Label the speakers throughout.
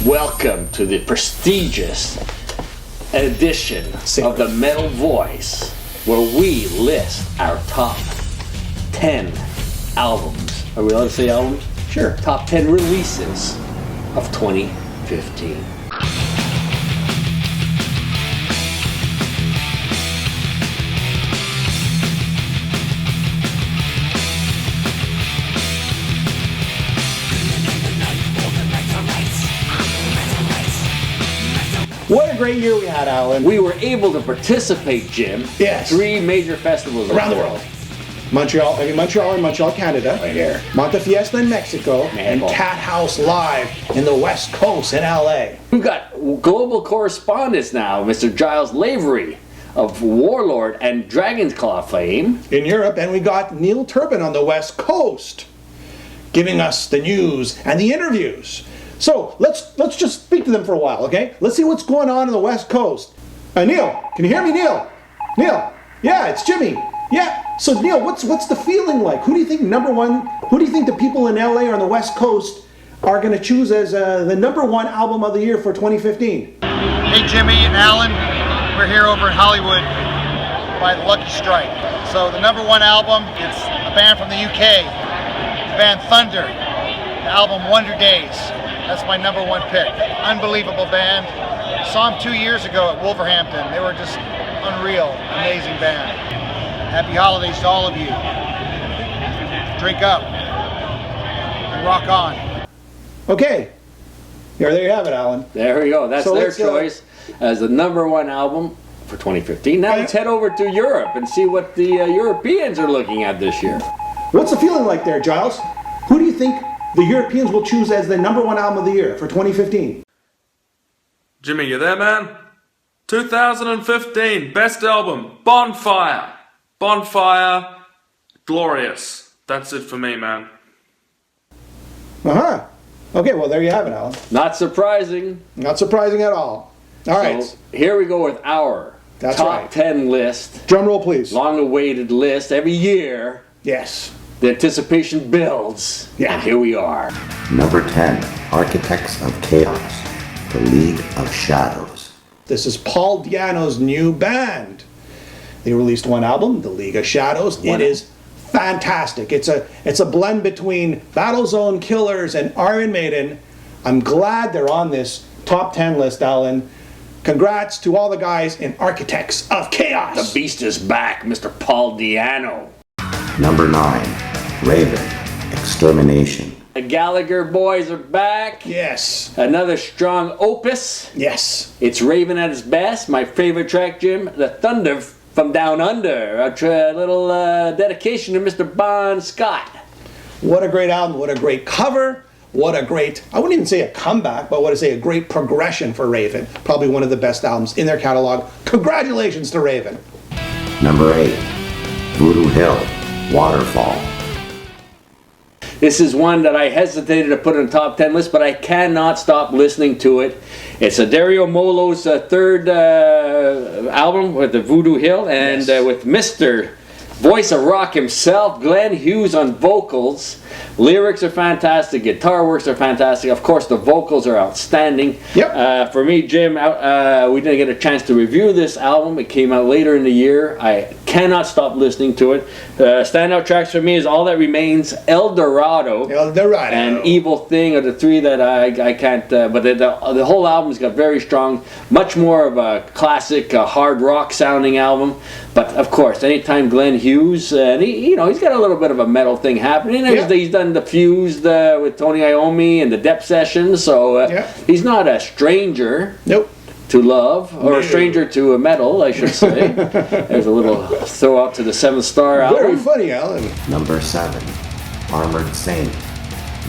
Speaker 1: Welcome to the prestigious edition of the Metal Voice, where we list our top 10 albums. Are we allowed to say albums?
Speaker 2: Sure.
Speaker 1: Top 10 releases of 2015.
Speaker 2: What a great year we had, Alan.
Speaker 1: We were able to participate, Jim.
Speaker 2: Yes.
Speaker 1: 3 major festivals
Speaker 2: around the world. Montreal in Montreal, Canada.
Speaker 1: Right here.
Speaker 2: Montefiesta in Mexico.
Speaker 1: Mexico.
Speaker 2: And Cat House Live in the West Coast in LA.
Speaker 1: We've got global correspondents now, Mr. Giles Lavery of Warlord and Dragon's Claw fame.
Speaker 2: In Europe, and we got Neil Turpin on the West Coast giving us the news and the interviews. So let's just speak to them for a while, okay? Let's see what's going on the West Coast. Neil, can you hear me, Neil? Neil, yeah, it's Jimmy. Yeah. So Neil, what's the feeling like? Who do you think Who do you think the people in LA or on the West Coast are going to choose as the #1 album of the year for 2015?
Speaker 3: Hey Jimmy and Alan, we're here over in Hollywood by the Lucky Strike. So the #1 album, it's a band from the UK, the band Thunder. The album Wonder Days. That's my #1 pick. Unbelievable band. Saw them 2 years ago at Wolverhampton. They were just unreal, amazing band. Happy holidays to all of you. Drink up and rock on.
Speaker 2: Okay. There you have it, Alan.
Speaker 1: There we go. That's
Speaker 2: So
Speaker 1: their choice as the #1 album for 2015. Now let's head over to Europe and see what the Europeans are looking at this year.
Speaker 2: What's the feeling like there, Giles? Who do you think the Europeans will choose as the #1 album of the year for 2015?
Speaker 4: Jimmy, you there, man? 2015, best album, Bonfire. Bonfire, Glorious. That's it for me, man.
Speaker 2: Uh-huh. Okay, well, there you have it, Alan.
Speaker 1: Not surprising.
Speaker 2: Not surprising at all. All right.
Speaker 1: So here we go with our
Speaker 2: That's
Speaker 1: top
Speaker 2: right.
Speaker 1: 10 list.
Speaker 2: Drum roll, please.
Speaker 1: Long-awaited list. Every year,
Speaker 2: Yes.
Speaker 1: the anticipation builds.
Speaker 2: Yeah.
Speaker 1: And here we are.
Speaker 5: Number 10, Architects of Chaos, The League of Shadows.
Speaker 2: This is Paul Di'Anno's new band. They released one album, The League of Shadows. It is fantastic. It's a blend between Battlezone Killers and Iron Maiden. I'm glad they're on this top 10 list, Alan. Congrats to all the guys in Architects of Chaos.
Speaker 1: The beast is back, Mr. Paul Di'Anno.
Speaker 5: Number 9, Raven, Extermination.
Speaker 1: The Gallagher boys are back.
Speaker 2: Yes.
Speaker 1: Another strong opus.
Speaker 2: Yes.
Speaker 1: It's Raven at its best. My favorite track, Jim, The Thunder from Down Under. A little dedication to Mr. Bon Scott.
Speaker 2: What a great album. What a great cover. What a great, I wouldn't even say a comeback, but what I say, a great progression for Raven. Probably one of the best albums in their catalog. Congratulations to Raven.
Speaker 5: Number 8, Voodoo Hill, Waterfall.
Speaker 1: This is one that I hesitated to put in the top 10 list, but I cannot stop listening to it. It's Dario Molo's third album with the Voodoo Hill, and with Mr. Voice of Rock himself, Glenn Hughes on vocals. Lyrics are fantastic, guitar works are fantastic. Of course, the vocals are outstanding.
Speaker 2: Yep.
Speaker 1: For me, Jim, we didn't get a chance to review this album. It came out later in the year. I cannot stop listening to it. Standout tracks for me is All That Remains, El Dorado, and Evil Thing are the 3 that I can't. But the whole album's got very strong, much more of a classic hard rock sounding album. But of course, anytime Glenn Hughes, and he's got a little bit of a metal thing happening. He's done the Fused with Tony Iommi and the Depth Sessions, so he's not a stranger.
Speaker 2: Nope.
Speaker 1: To love, or a stranger to a metal, I should say. There's a little throw out to the 7 Star album.
Speaker 2: Very funny, Alan.
Speaker 5: Number 7, Armored Saint,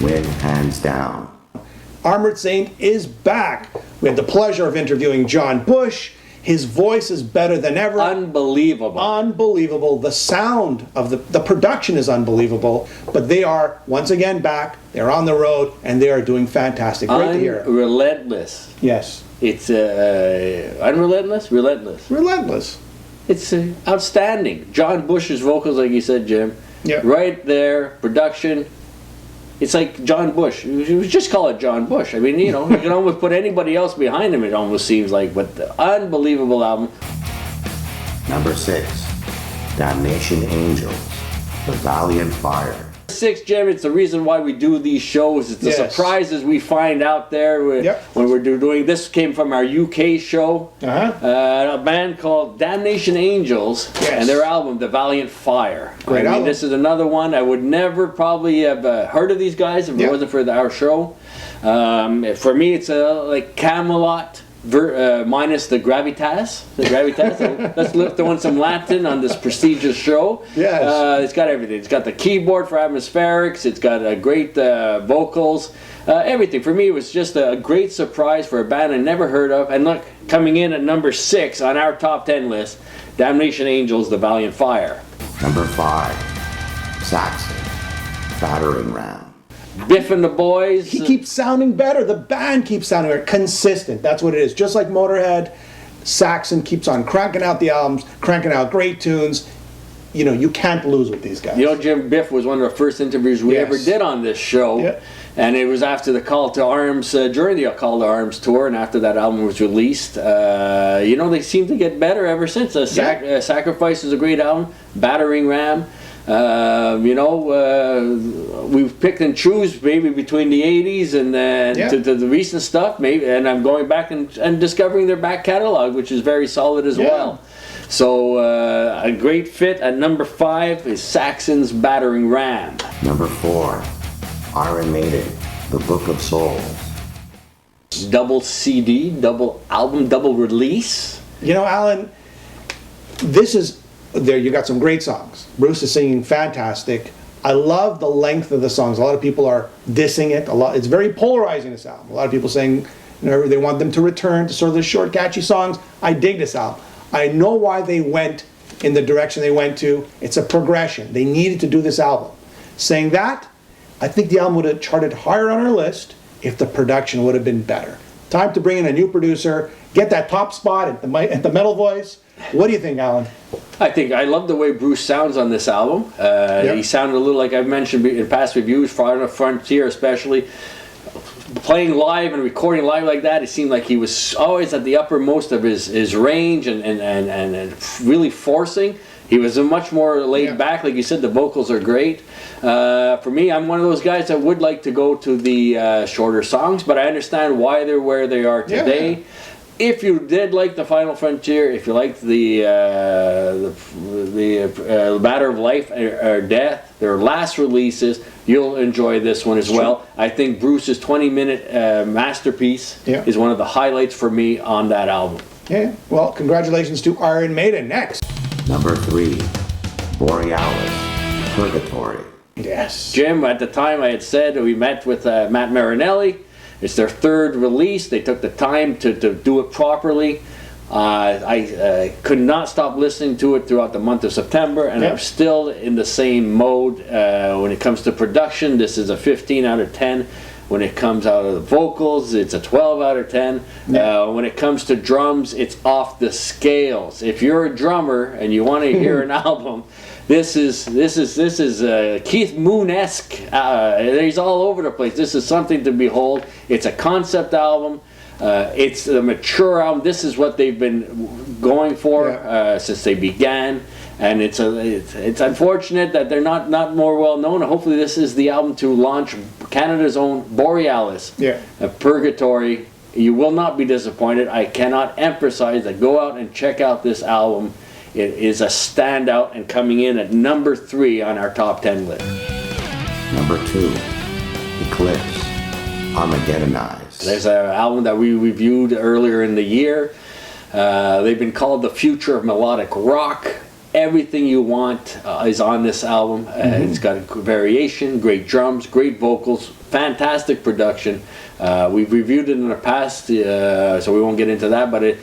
Speaker 5: Win Hands Down.
Speaker 2: Armored Saint is back. We had the pleasure of interviewing John Bush. His voice is better than ever.
Speaker 1: Unbelievable.
Speaker 2: Unbelievable. The sound of the production is unbelievable. But they are, once again, back. They're on the road, and they are doing fantastic. Great to hear.
Speaker 1: Relentless.
Speaker 2: Yes.
Speaker 1: It's unrelentless? Relentless.
Speaker 2: Relentless.
Speaker 1: It's outstanding. John Bush's vocals, like you said, Jim.
Speaker 2: Yeah.
Speaker 1: Right there. Production. It's like John Bush. You just call it John Bush. I mean, you know, you can almost put anybody else behind him, it almost seems like. But the unbelievable album.
Speaker 5: Number 6, Damnation Angels, The Valiant Fire.
Speaker 1: 6, Jim, it's the reason why we do these shows. It's the surprises we find out there when we're doing this. Came from our UK show. A band called Damnation Angels and their album The Valiant Fire.
Speaker 2: Great album.
Speaker 1: This is another one. I would never probably have heard of these guys if it wasn't for our show. For me, it's like Camelot minus the gravitas. Let's throw in some Latin on this prestigious show. It's got everything. It's got the keyboard for atmospherics. It's got great vocals. Everything. For me, it was just a great surprise for a band I never heard of. And look, coming in at number 6 on our top 10 list, Damnation Angels, The Valiant Fire.
Speaker 5: Number 5, Saxon Battering Ram.
Speaker 1: Biff and the Boys.
Speaker 2: He keeps sounding better. The band keeps sounding better. Consistent. That's what it is. Just like Motorhead, Saxon keeps on cranking out the albums, cranking out great tunes. You know, you can't lose with these guys.
Speaker 1: You know, Jim, Biff was one of the first interviews we ever did on this show. And it was after the Call to Arms, during the Call to Arms tour, and after that album was released. You know, they seem to get better ever since. Sacrifice is a great album. Battering Ram. You know, we've picked and choose maybe between the 80s and to the recent stuff, maybe, and I'm going back and discovering their back catalog, which is very solid as well. So a great fit at number 5 is Saxon's Battering Ram.
Speaker 5: Number 4, Iron Maiden, The Book of Souls.
Speaker 1: Double CD, double album, double release.
Speaker 2: You know, Alan, this is... There, you got some great songs. Bruce is singing fantastic. I love the length of the songs. A lot of people are dissing it. It's very polarizing, this album. A lot of people saying, you know, they want them to return to sort of the short, catchy songs. I dig this album. I know why they went in the direction they went to. It's a progression. They needed to do this album. Saying that, I think the album would have charted higher on our list if the production would have been better. Time to bring in a new producer, get that top spot at the metal voice. What do you think, Alan?
Speaker 1: I love the way Bruce sounds on this album. He sounded a little like I've mentioned in past reviews, on the Frontier especially. Playing live and recording live like that, it seemed like he was always at the uppermost of his range and really forcing. He was a much more laid back. Like you said, the vocals are great. For me, I'm one of those guys that would like to go to the shorter songs, but I understand why they're where they are today. If you did like the Final Frontier, if you liked the Matter of Life or Death, their last releases, you'll enjoy this one as well. I think Bruce's 20-minute masterpiece is one of the highlights for me on that album.
Speaker 2: Yeah, well, congratulations to Iron Maiden. Next.
Speaker 5: Number 3, Borealis, Purgatory.
Speaker 2: Yes.
Speaker 1: Jim, at the time I had said we met with Matt Marinelli. It's their 3rd release. They took the time to do it properly. I could not stop listening to it throughout the month of September, and I'm still in the same mode. When it comes to production, this is a 15 out of 10. When it comes out of the vocals, it's a 12 out of 10. When it comes to drums, it's off the scales. If you're a drummer and you want to hear an album, this is Keith Moon-esque. He's all over the place. This is something to behold. It's a concept album. It's a mature album. This is what they've been going for since they began. And it's unfortunate that they're not more well known. Hopefully this is the album to launch Canada's own Borealis. Purgatory. You will not be disappointed. I cannot emphasize that. Go out and check out this album. It is a standout and coming in at number 3 on our top 10 list.
Speaker 5: Number 2, Eclipse, Armageddonized.
Speaker 1: There's an album that we reviewed earlier in the year. They've been called the future of melodic rock. Everything you want is on this album. It's got a variation, great drums, great vocals, fantastic production. We've reviewed it in the past, so we won't get into that, but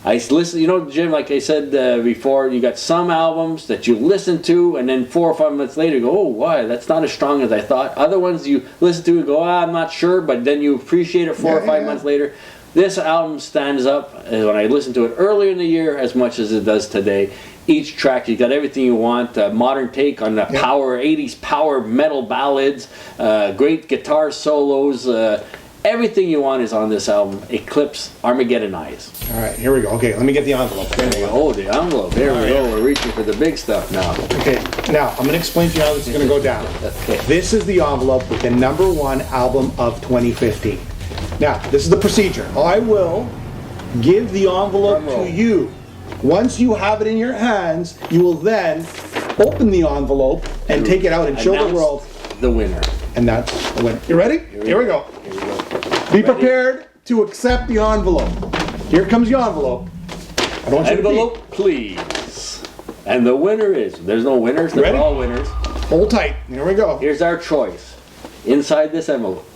Speaker 1: I listen, you know, Jim, like I said before, you got some albums that you listen to and then 4 or 5 minutes later you go, oh, why, that's not as strong as I thought. Other ones you listen to and go, I'm not sure, but then you appreciate it 4 or 5 months later. This album stands up when I listened to it earlier in the year as much as it does today. Each track, you got everything you want. Modern take on the power, 80s power metal ballads, great guitar solos. Everything you want is on this album. Eclipse, Armageddon Eyes.
Speaker 2: All right, here we go. Okay, let me get the envelope.
Speaker 1: Oh, the envelope. There we go. We're reaching for the big stuff now.
Speaker 2: Okay, now I'm going to explain to you how this is going to go down.
Speaker 1: Okay.
Speaker 2: This is the envelope with the #1 album of 2015. Now, this is the procedure. I will give the envelope to you. Once you have it in your hands, you will then open the envelope and take it out and show the world
Speaker 1: the winner.
Speaker 2: And that's the winner. You ready? Here we go. Be prepared to accept the envelope. Here comes the envelope. I don't want you to
Speaker 1: envelope, please. And the winner is, there's no winners, they're all winners.
Speaker 2: Hold tight. Here we go.
Speaker 1: Here's our choice. Inside this envelope.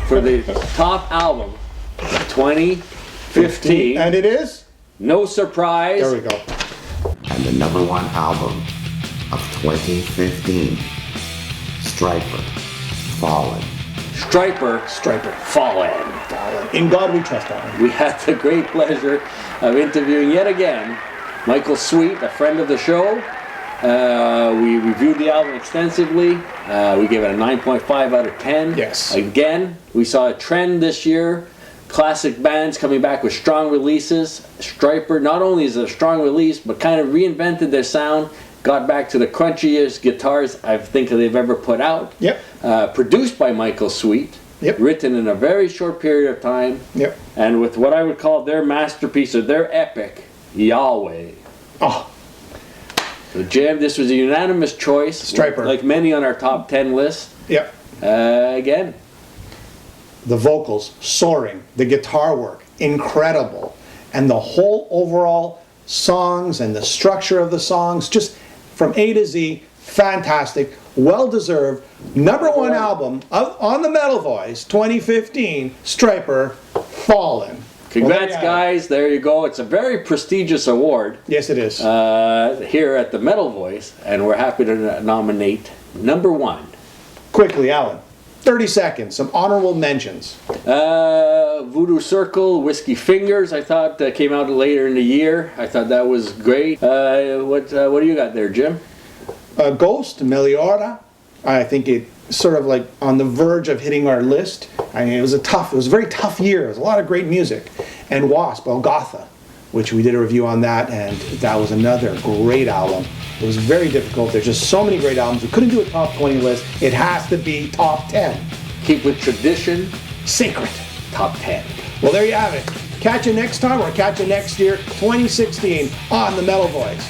Speaker 1: For the top album of 2015.
Speaker 2: And it is?
Speaker 1: No surprise.
Speaker 2: There we go.
Speaker 5: And the #1 album of 2015, Stryper, Fallen.
Speaker 1: Stryper, Fallen.
Speaker 2: In God we trust, Alan.
Speaker 1: We had the great pleasure of interviewing yet again Michael Sweet, a friend of the show. We reviewed the album extensively. We gave it a 9.5 out of 10.
Speaker 2: Yes.
Speaker 1: Again, we saw a trend this year. Classic bands coming back with strong releases. Stryper not only is a strong release, but kind of reinvented their sound. Got back to the crunchiest guitars I think they've ever put out.
Speaker 2: Yep.
Speaker 1: Produced by Michael Sweet.
Speaker 2: Yep.
Speaker 1: Written in a very short period of time.
Speaker 2: Yep.
Speaker 1: And with what I would call their masterpiece or their epic, Yahweh.
Speaker 2: Oh.
Speaker 1: So Jim, this was a unanimous choice.
Speaker 2: Stryper.
Speaker 1: Like many on our top 10 list.
Speaker 2: Yep.
Speaker 1: Again.
Speaker 2: The vocals, soaring. The guitar work, incredible. And the whole overall songs and the structure of the songs, just from A to Z, fantastic. Well-deserved. #1 album on the Metal Voice, 2015, Stryper, Fallen.
Speaker 1: Congrats, guys. There you go. It's a very prestigious award.
Speaker 2: Yes, it is.
Speaker 1: Here at the Metal Voice, and we're happy to nominate #1.
Speaker 2: Quickly, Alan. 30 seconds. Some honorable mentions.
Speaker 1: Voodoo Circle, Whiskey Fingers, I thought came out later in the year. I thought that was great. What do you got there, Jim?
Speaker 2: Ghost, Meliora. I think it sort of like on the verge of hitting our list. I mean, it was a very tough year. It was a lot of great music. And W.A.S.P, Golgotha, which we did a review on that, and that was another great album. It was very difficult. There's just so many great albums. We couldn't do a top 20 list. It has to be top 10.
Speaker 1: Keep with tradition.
Speaker 2: Sacred.
Speaker 1: Top 10.
Speaker 2: Well, there you have it. Catch you next time or catch you next year, 2016, on the Metal Voice.